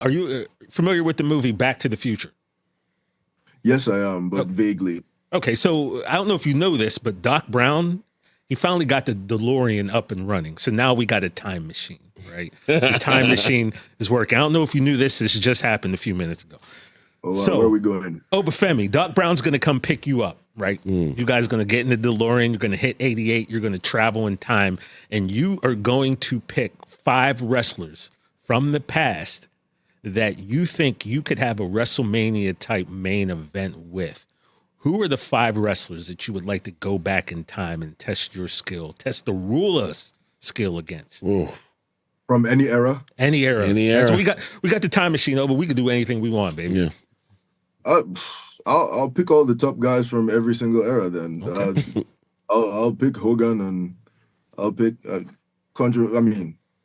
Are you familiar with the movie Back to the Future? Yes, I am, but vaguely. Okay, so I don't know if you know this, but Doc Brown, he finally got the DeLorean up and running. So now we got a time machine, right? The time machine is working. I don't know if you knew this. This just happened a few minutes ago. Oh, so, where are we going? Oba Femi, Doc Brown's going to come pick you up, right? You guys are going to get in the DeLorean. You're going to hit 88. You're going to travel in time. And you are going to pick 5 wrestlers from the past that you think you could have a WrestleMania type main event with. Who are the 5 wrestlers that you would like to go back in time and test your skill, test the ruler's skill against? Ooh. From any era? Any era. Any era. So we got the time machine over. We can do anything we want, baby. Yeah. I'll pick all the top guys from every single era then. Okay. I'll pick Hogan and I'll pick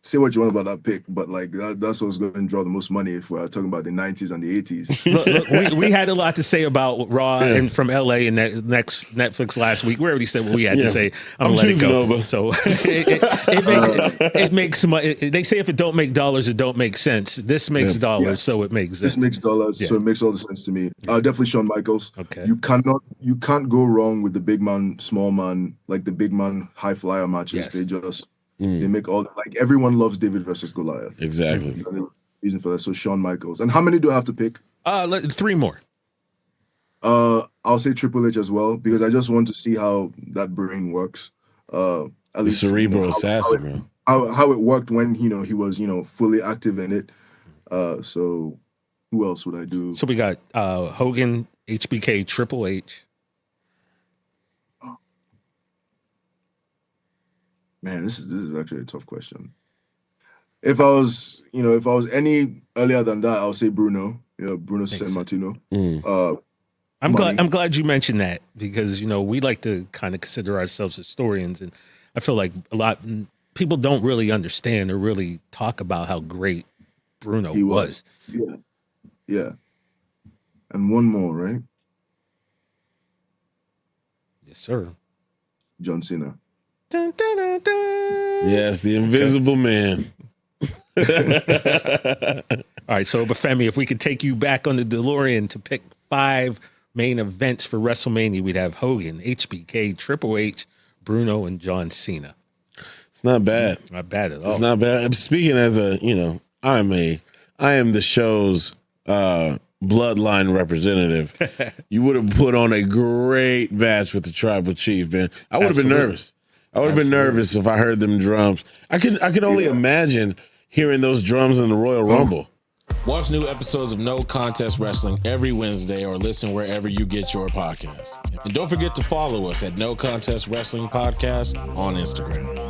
say what you want about that pick, but like that's what's going to draw the most money if we're talking about the 90s and the 80s. Look, we had a lot to say about Raw and from LA and next Netflix last week. We already said what we had to say. I'm gonna let it go. Oba. So it makes money. They say if it don't make dollars, it don't make sense. This makes dollars, so it makes sense. This makes dollars, so it makes all the sense to me. Definitely Shawn Michaels. Okay. You can't go wrong with the big man, small man, like the big man high flyer matches. Yes. They make all, like, everyone loves David versus Goliath. Exactly. Reason for that. So Shawn Michaels. And how many do I have to pick? 3 more. I'll say Triple H as well, because I just want to see how that brain works. At least cerebral assassin, man. How it worked when he was fully active in it. So who else would I do? So we got Hogan, HBK, Triple H. Man, this is actually a tough question. If I was any earlier than that, I'll say Bruno. Bruno Sammartino. I'm glad you mentioned that, because we like to kind of consider ourselves historians, and I feel like a lot people don't really understand or really talk about how great Bruno was. Yeah. And one more, right? Yes, sir. John Cena. Dun, dun, dun, dun. Yes, the Invisible Man. All right, so Oba Femi, if we could take you back on the DeLorean to pick 5 main events for WrestleMania, we'd have Hogan, HBK, Triple H, Bruno, and John Cena. It's not bad. Not bad at all. It's not bad. I'm speaking as I am the show's bloodline representative. You would have put on a great match with the Tribal Chief, man. I would have been nervous. I would have been nervous if I heard them drums. I could only imagine hearing those drums in the Royal Rumble. Watch new episodes of No Contest Wrestling every Wednesday or listen wherever you get your podcasts. And don't forget to follow us at No Contest Wrestling Podcast on Instagram.